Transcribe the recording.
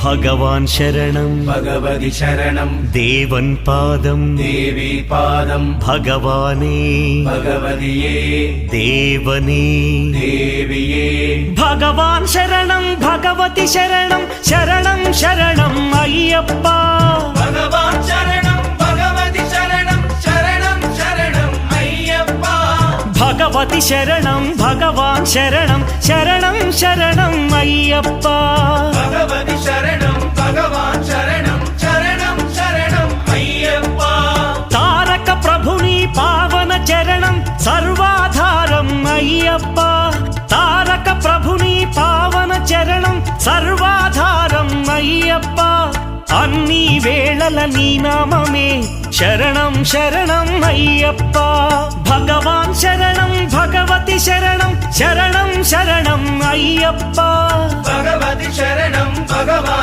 ഭഗവാൻ ശരണം ഭഗവതി ശരണം ദേവൻ പാദം ദേവി പാദം ഭഗവാനേ ഭഗവതിയേ ദേവനേ ദേവിയേ ഭഗവാൻ ശരണം ഭഗവതി ശരണം ശരണം ശരണം അയ്യപ്പ ഭഗവാൻ ശരണം ഭഗവതി ശരണം ശരണം ശരണം അയ്യപ്പ ഭഗവതി ശരണം ഭഗവാൻ ശരണം ശരണം ശരണം അയ്യപ്പ ഭഗവതി ശരണം ഭഗവാൻ ശരണം ശരണം ശരണം അയ്യപ്പ താരക ప్రభుని పావన చరణం సర్వాధారం అయ్యప్ప తారక ప్రభుని పావన చరణం సర్వాధారం అయ్యప్ప అన్ని వేళల నీ నామమే శరణం శరణం అయ్యప్ప భగవాన్ శరణం భగవతి శరణం శరణం శరణం అయ్యప్ప భగవతి శరణం భగవాన్